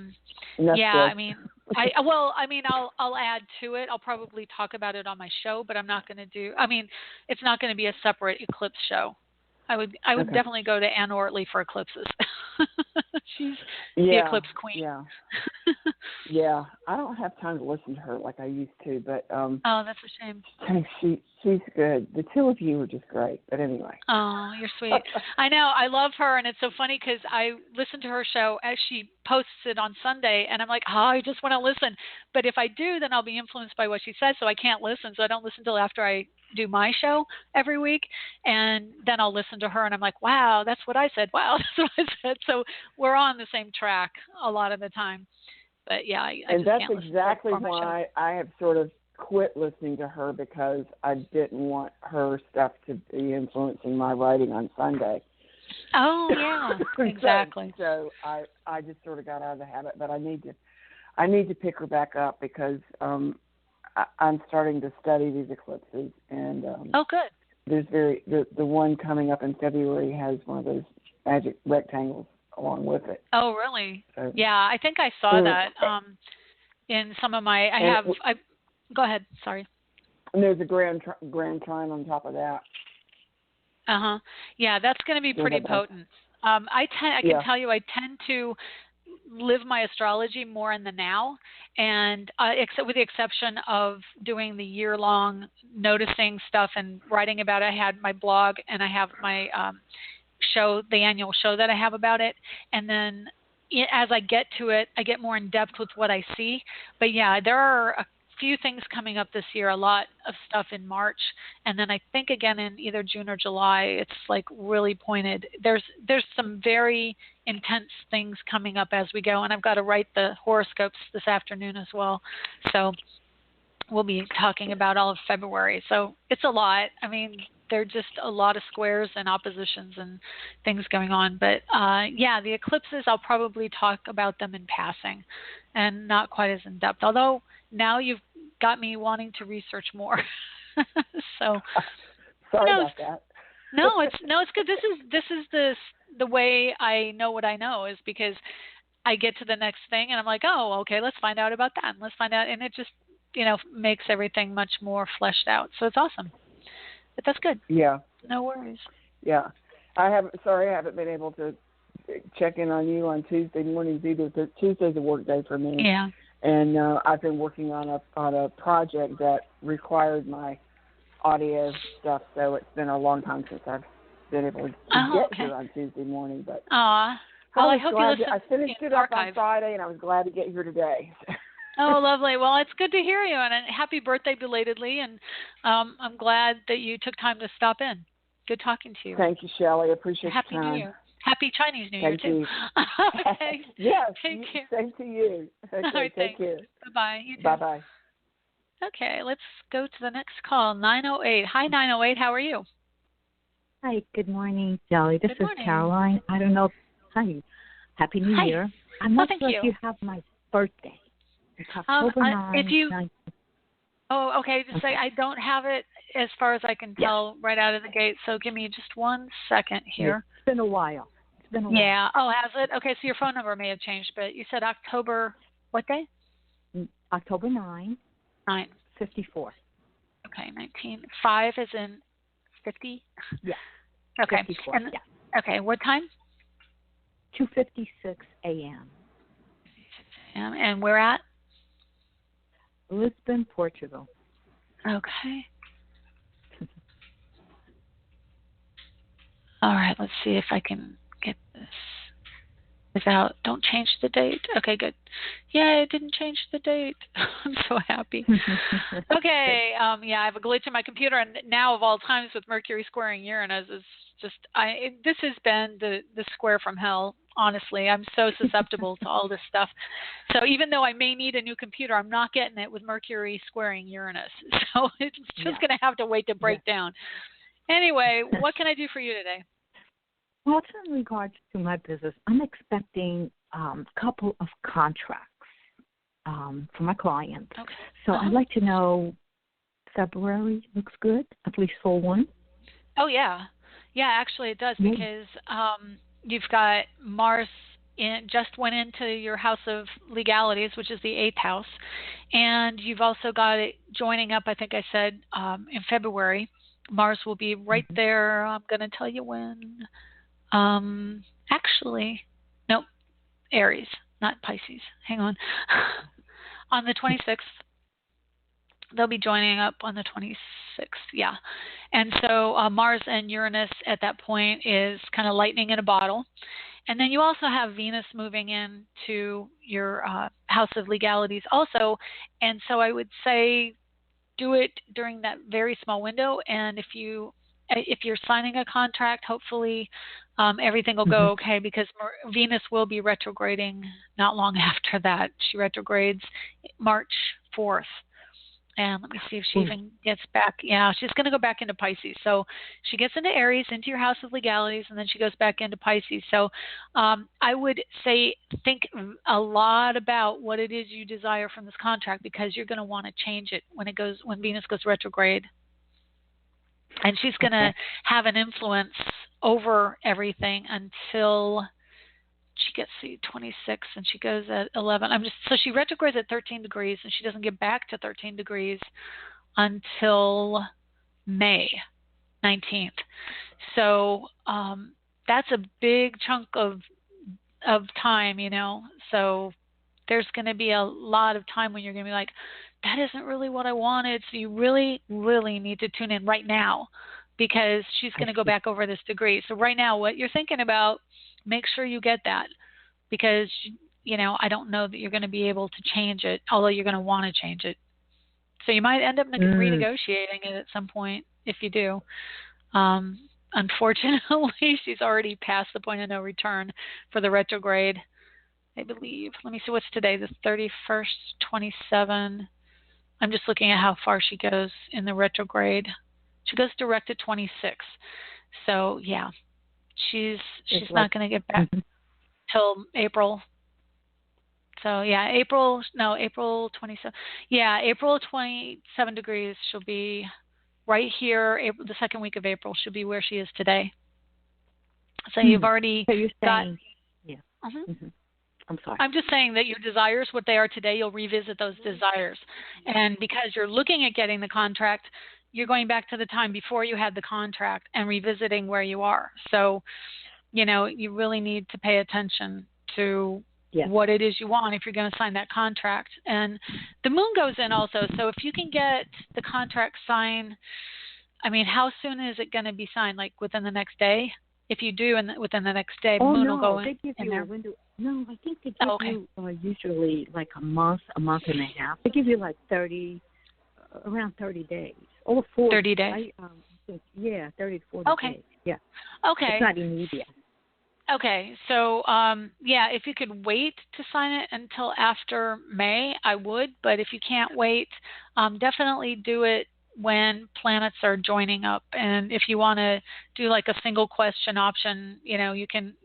add to it. I'll probably talk about it on my show, but I'm not going to do. It's not going to be a separate eclipse show. I would definitely go to Ann Ortley for eclipses. She's the eclipse queen. Yeah. Yeah. I don't have time to listen to her like I used to, but oh, that's a shame. She's good. The two of you are just great. But anyway. Oh, you're sweet. I know. I love her, and it's so funny because I listen to her show as she posts it on Sunday, and I'm like, oh, I just want to listen. But if I do, then I'll be influenced by what she says, so I can't listen. So I don't listen till after I do my show every week, and then I'll listen to her, and I'm like, wow, that's what I said. Wow, that's what I said. So we're on the same track a lot of the time. But yeah, I and just that's can't exactly listen to why I have sort of quit listening to her, because I didn't want her stuff to be influencing my writing on Sunday. Oh yeah, exactly. So I just sort of got out of the habit, but I need to pick her back up, because I'm starting to study these eclipses, and oh good. There's the one coming up in February has one of those magic rectangles along with it. Oh really? So, yeah, I think I saw that in some of my. Go ahead. Sorry. And there's a grand trine on top of that. Yeah, that's going to be pretty potent. I can tell you, I tend to live my astrology more in the now, and except with the exception of doing the year-long noticing stuff and writing about it. I had my blog, and I have my show, the annual show that I have about it, and then as I get to it, I get more in depth with what I see. But yeah, there are a few things coming up this year, a lot of stuff in March, and then I think again in either June or July. It's like really pointed. There's some very intense things coming up as we go, and I've got to write the horoscopes this afternoon as well. So we'll be talking about all of February. So it's a lot. I mean, there are just a lot of squares and oppositions and things going on. But yeah, the eclipses, I'll probably talk about them in passing and not quite as in depth. Although now you've got me wanting to research more. So sorry about that. No, it's good. This is the way I know what I know, is because I get to the next thing and I'm like, oh, okay, let's find out about that. And let's find out, and it just makes everything much more fleshed out. So it's awesome. But that's good. Yeah. No worries. Yeah. I haven't been able to check in on you on Tuesday mornings either. Tuesday's a work day for me. Yeah. And I've been working on a project that required my audio stuff, so it's been a long time since I've been able to get here on Tuesday morning. But well, I hope you listen. I finished it up on Friday, and I was glad to get here today. Oh, lovely. Well, it's good to hear you, and happy birthday belatedly, and I'm glad that you took time to stop in. Good talking to you. Thank you, Shelley. I appreciate Happy your time. New Year. Happy Chinese New Year, too. Thank you. Yes, take care. Same to you. Okay, all right, take care. Bye-bye. You too. Bye-bye. Okay, let's go to the next call, 908. Hi, 908. How are you? Hi, good morning, Shelley. This is morning. Caroline. I don't know. Hi. Happy New Year. I'm not sure if you have my birthday. It's October 9th. Oh, okay. Just say I don't have it as far as I can tell right out of the gate. So give me just 1 second here. It's been a while. Yeah. Oh, has it? Okay. So your phone number may have changed, but you said October, what day? October 9th. 54. Okay. 19. 5 is in 50? Yeah. Okay. 54. And, okay. What time? 2:56 a.m. And where at? Lisbon, Portugal. Okay. All right, let's see if I can get this without, don't change the date. Okay, good. Yeah, it didn't change the date. I'm so happy. Okay, yeah, I have a glitch in my computer, and now of all times with Mercury squaring Uranus, is just, this has been the square from hell. Honestly, I'm so susceptible to all this stuff. So even though I may need a new computer, I'm not getting it with Mercury squaring Uranus. So it's just going to have to wait to break down. Anyway, what can I do for you today? Well, it's in regards to my business. I'm expecting a couple of contracts for my clients. Okay. So I'd like to know, February looks good, at least for one. Oh, yeah. Yeah, actually it does, because you've got Mars just went into your house of legalities, which is the 8th house, and you've also got it joining up, I think I said, in February. Mars will be right there. I'm going to tell you when. Actually, nope, Aries, not Pisces. Hang on. On the 26th. They'll be joining up on the 26th, yeah. And so Mars and Uranus at that point is kind of lightning in a bottle. And then you also have Venus moving into your house of legalities also. And so I would say do it during that very small window. And if you're signing a contract, hopefully everything will go okay, because Venus will be retrograding not long after that. She retrogrades March 4th. And let me see if she even gets back. Yeah, she's going to go back into Pisces. So she gets into Aries, into your house of legalities, and then she goes back into Pisces. So I would say think a lot about what it is you desire from this contract, because you're going to want to change it when Venus goes retrograde. And she's going to have an influence over everything until she gets to 26 and she goes at 11. So she retrogrades at 13 degrees and she doesn't get back to 13 degrees until May 19th. So that's a big chunk of time, So there's going to be a lot of time when you're going to be like, that isn't really what I wanted. So you really, really need to tune in right now, because she's going to go back over this degree. So right now, what you're thinking about, make sure you get that, because, I don't know that you're going to be able to change it, although you're going to want to change it. So you might end up renegotiating it at some point if you do. Unfortunately, she's already past the point of no return for the retrograde, I believe. Let me see, what's today, the 31st, 27. I'm just looking at how far she goes in the retrograde. She goes direct to 26. So, yeah, she's not going to get back till April. So, yeah, April 27. Yeah, April 27 degrees. She'll be right here. The second week of April, she'll be where she is today. So you've already got... Yeah. I'm sorry. I'm just saying that your desires, what they are today, you'll revisit those desires. And because you're looking at getting the contract, you're going back to the time before you had the contract and revisiting where you are. So, you really need to pay attention to what it is you want if you're going to sign that contract. And the moon goes in also. So if you can get the contract signed, how soon is it going to be signed? Like within the next day? If you do, and within the next day, moon will go in. They give you a window. No, I think they give you usually like a month and a half. They give you like around 30 days. Or 40. 30 days? 30 to 40 days. Yeah. Okay. It's not immediate. Okay. So, if you could wait to sign it until after May, I would. But if you can't wait, definitely do it when planets are joining up. And if you want to do like a single question option, you can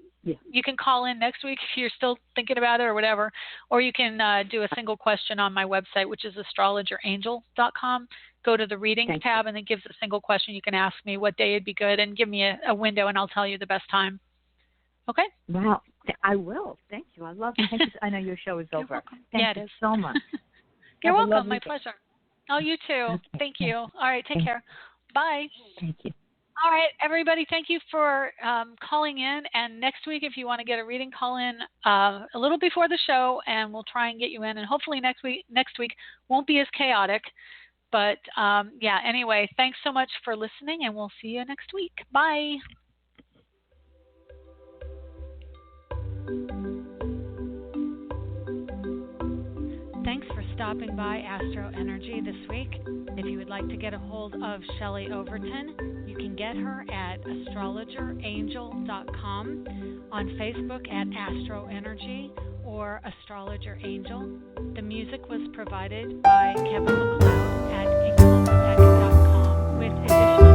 call in next week if you're still thinking about it or whatever, or you can do a single question on my website, which is astrologerangel.com. Go to the readings tab, and it gives a single question. You can ask me what day would be good and give me a window, and I'll tell you the best time. Okay? Wow. I will. Thank you. I love it. I know your show is over. Thank you so much. You're welcome. My pleasure. Oh, you too. Okay. Thank you. All right. Take care. Bye. Thank you. All right, everybody. Thank you for calling in. And next week, if you want to get a reading, call in a little before the show, and we'll try and get you in. And hopefully next week won't be as chaotic. But, anyway, thanks so much for listening, and we'll see you next week. Bye. Thanks for stopping by AstroEnergy this week. If you would like to get a hold of Shelley Overton, you can get her at astrologerangel.com, on Facebook at AstroEnergy or Astrologer Angel. The music was provided by Kevin MacLeod at incompetech.com with additional